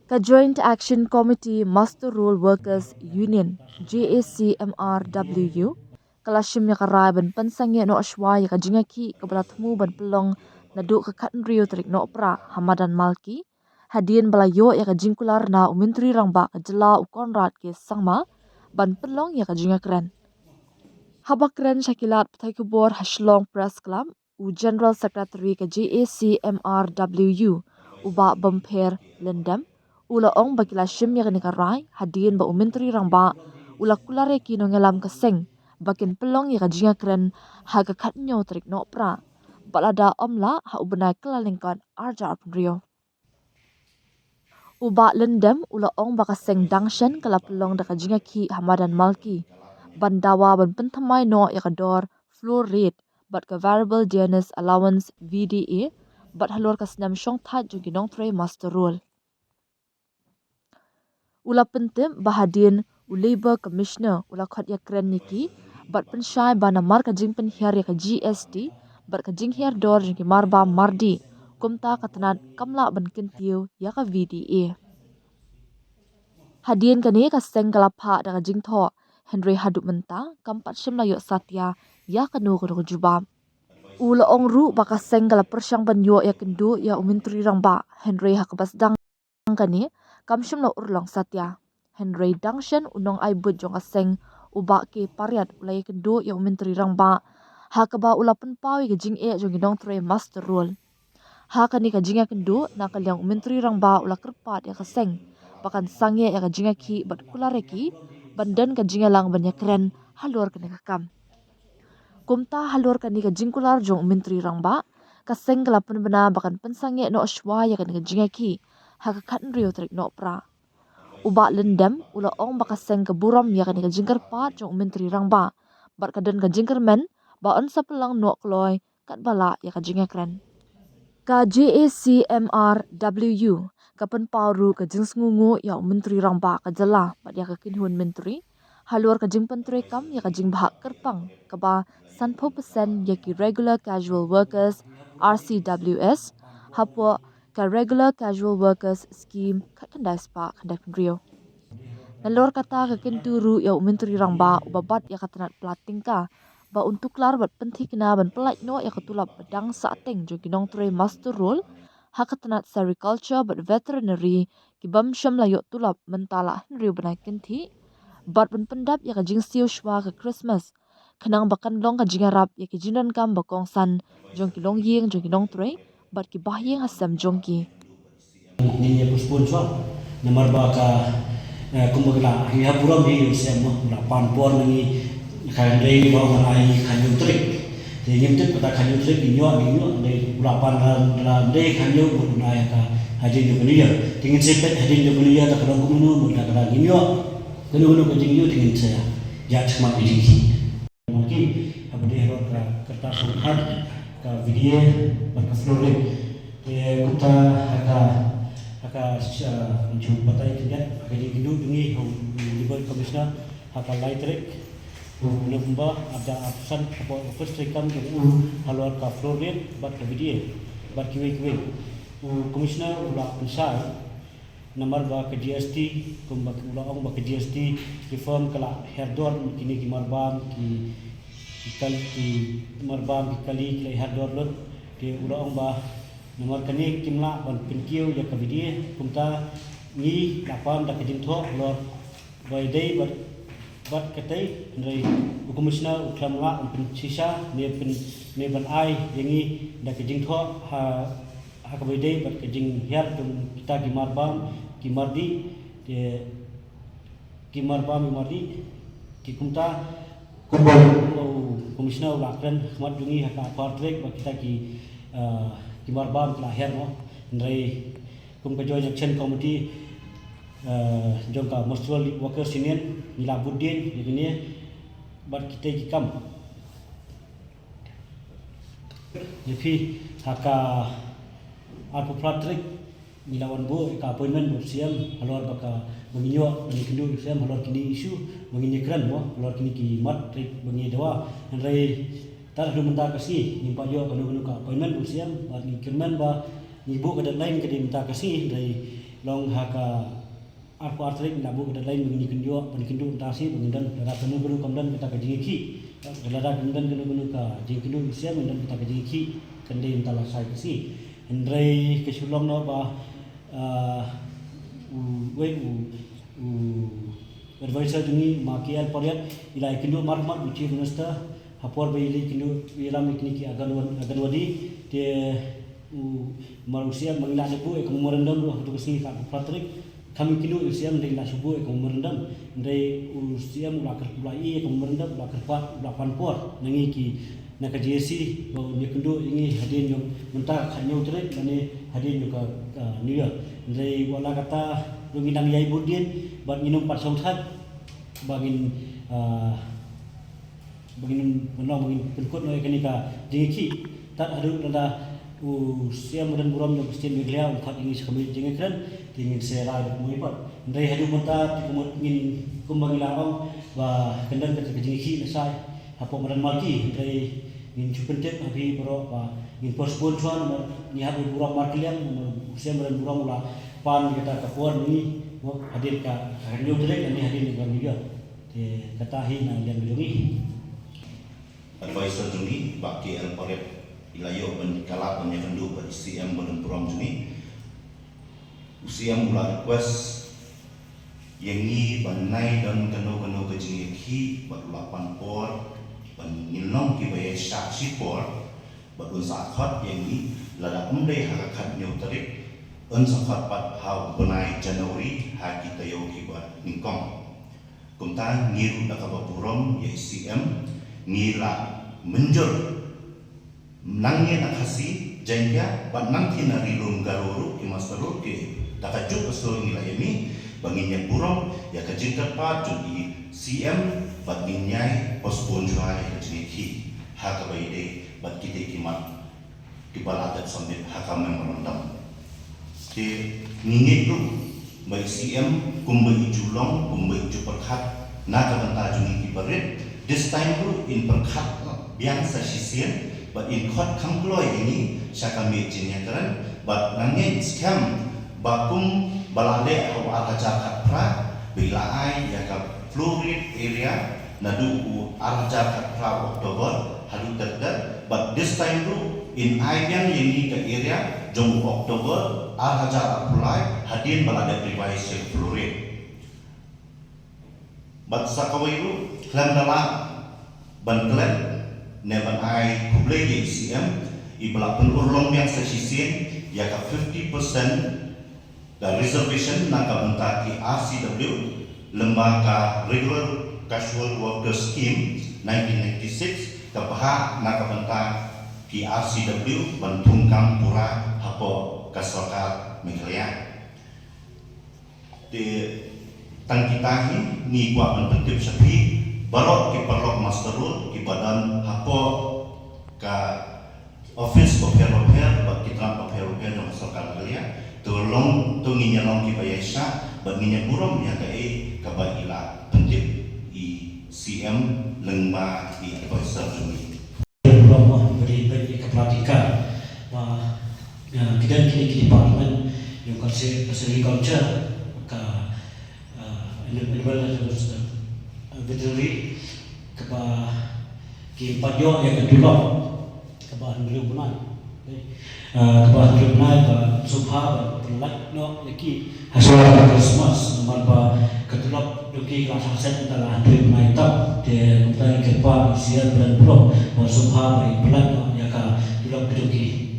Ka Joint Action Committee Master Rule Workers Union JACMRWU kalashim ya karai ban pansangye no ashwa ya kajinga ki kabalatmu ban pelong nadu kakatan rio trik no pra Hamadan Malki hadian balayo ya kajingkular na umintri rangba kajela ukonrat ke sangma ban pelong ya kajinga keren. Habakren Shakilat Patai Kubor Hashlong Press Club u General Secretary ke JACMRWU uba Bamper Lendam ula ong bakila shim ya karai hadian ba umintri rangba ula kulare ki no ngelam keseng bakin pelong ya kajinga keren haga katnyo trik no pra balada omla ha ubenai kelalingkan arja apnrio uba lendam ula ong bakaseng dangshan kala pelong da kajinga ki Hamadan Malki bandawa ban pentamai no ya kador floor rate bat ka variable dearness allowance VDA bat halor kasnam shong that juginong tre master rule ula pentem bahadin Labour Commissioner ula khot ya keren niki bat pensyai bana mar kajing penhiar ya ka GST bat kajing hiar dor jengki marba mardi kumta katanat kamla ban kentiu ya ka VDA hadien kani ka seng kalapha da kajing tho Henry Haduk menta kampat shimla yo satya ya kanu ko jubam ula ongru baka seng kala persyang ban yo ya kendu ya umintri rangba Henry hakabas dang kani kamshim lo urlong satya Henry Dangshan unong ai but jong aseng uba ke pariat ulai kendo yang menteri rangba hakaba ula penpawi ke jing e jong ginong tre master rule hakani ka jinga kendo na kalyang menteri rangba ula kerpat ya kaseng pakan sangye ya ka jinga ki bat kulareki bandan ka jinga lang banyak keren halur kene kakam kumta halur kani ka jingkular jong menteri rangba kaseng kalapan bena bakan pensangye no ashwa ya kani ka jinga ki hakakan rio trik no pra ubak lendam ula ong bakaseng ke buram ya kan jingkar pat jong menteri rangba bat kaden ka jingkar men ba on sapelang nok loy kat bala ya ka jinga kren ka JACMRWU kapan pauru ka jing ngungu ya menteri rangba ka jela bat ya ka kinhun menteri halur ka jing pentri kam ya ka jing bahak kerpang ka ba sanpo persen ya ki regular casual workers RCWS hapwa ka regular casual workers scheme kat kendai spa kendai kendrio. Nalor kata ka kenturu ya menteri rangba ubabat ya katanat plating ka ba untuk lar bat penthi kena ban pelait no ya ketulap pedang sateng jo ginong tre master role hakatanat sericulture bat veterinary kibam syam la yo tulap mentala henry banai kenti bat ban pendap ya ka jing siu shwa ka Christmas kenang bakan long ka jingarap ya ki jinan kam bakong san jong ki long yeng jong ginong tre bat ki bahyeng hasam jongki ni puspon swap namar ba ka kumagla hiya puram hi sem na pan por ni kan dei ba ma ai kan yu trik de nim tek pata kan yu trik ni nyo de ula pan la de kan yu bu na ya ka haji yu ni ya tingin sepet haji yu ni ya ta kan ku nu mu ta kan ni nyo kanu ko jing yu tingin saya ya cuma di sini mungkin apa dia rot kertas hard ka video ka flore kita haka jumpa tay tidak kali itu dungi Labour Commissioner haka lightrek lumba ada absen apa first rekam halor ka flore bat ka video bat kiwe Commissioner ulah besar nomor ba ke GST kumbak ulah ong ba ke GST reform kala herdor kini ki marbam ki marbam ki kali herdor lot ke ulah ong ba nomor kani kimla ban pinkiu ya kabidi kumta ni lapan da kejing tho lor by day bat katai ndai commissioner uklamla pin sisa ne ban ai yengi da kejing tho ha by day bat kejing hiar tum kita gimarbam gimardi de gimarbam mardi ki kumta commissioner lakran khmat dungi haka partrek ba kita ki Kimarbam lahir no ndai kum ka joint action committee jong ka mutual workers union Nilabuddin ini bat kita kikam jepi haka apu pratrik Nilawan bu ka appointment bu siam halor baka menginyo ni kendu siam halor kini isu menginyo kran mo halor kini ki mat trik mengi dewa ndai tar du minta kasih ni pa yo kanu ka appointment usiam ni kirman ba ni bu kada lain kada minta kasih dari long haka aku artrik nabu ke lain begini kenjo begini tasi pengindan darah penuh penuh kemudian kita ke jingki darah kemudian kenu ka jingki isia kemudian kita ke jingki kendai entahlah saya kesi Hendrai kesulong no ba advisor jungi makial poriat ilai kenu marmat chief minister hapor baili kenu ilam ikniki agan wadi te manusia mengilah nebu ek memorandum roh tu kesi ka patrik kami kinu usia mendilah subuh ek memorandum ndai usia mulakar pulai ek memorandum mulakar pat lapan por nangi ki nak JC bahawa dia kendo ini hadir yang mentah kanyo terik mane hadir juga New York dari wala kata lunginang yai budin bat minum pat sauthat bagin menong bagin penkut noi kenika jingki tak haru nada usia mudan buram yang Christian Biglia ukat ini sekali jingkran tingin sera muipat dari haru mentah tikemut ngin kumbangilarong ba kendan ketika jingki lesai apa mudan malki dari in chupentet abi bro pa in postpone chuan ni habu buro markliam usia meran buro mula pan kita kapuan ni hadir ka hanyo direk ni hadir ni juga te katahi na lian jungi advisor jungi baki el paret ilayo ben kala penyekendu pada CM ben program jungi usia mula request yengi banai dan keno ke jingi ki bat 8 por penilong ki bayai saksi por batun sakhat yang ni lada umdai hakakat nyutrik un sakhat pat hau benai Januari ha kita yo ki bat ningkong kumta ngiru dakaba purom ye CM ngila menjur nangnya nakasi jengga bat nangki narilum garuru ki masterul ki takaju asul ngila yemi banginnya purom ya kajingkat pat judi CM bat ginyai postpone juai kejiki hak baide bat kita kimat kibaladat sambil hakam memorandum te ngingit tu bai CM kumbai julong kumbai juperkhat na kabanta jungi kibaret this time tu in perkhat biang sa sisien but in khot khangkloi ini sakami jinyatran but nangen scam bakum balade hawa ajakat pra bila ai yakap fluoride area nadu arja katra Oktober halu terder but this time tu in Aibian yang ke area jom Oktober arja apply hadin balada privasi fluoride but sakawai tu klan dala bantlet neban ai kublai CM ibla penurlong yang sesisien yakap 50% dan reservation naka bentaki RCW lembaga regular casual worker scheme 1996 kepaha naka bentang PRCW bentungkam pura hapo kasokat Meghalaya di tangkitahi ni gua mententip sepi barok ki perlok masterul ki badan hapo ka office of healthcare bak kita of healthcare yang kasokat Meghalaya tolong tunginya long ki bayasa baginya burung ya kai kabaila pentip i CM lengba i advisor jungi belum beri kepelatihan kita kini department yang kasih agriculture ke animal veterinary ke pajo yang kedua ke bahan bunai kebahan bunai ke subha berlak no lagi hasil Christmas nomor ba ketulap duki kelas hasil antara handri bunai tap dia kemudian kepa usia bulan puluh subha berlak no ya ka tulap duki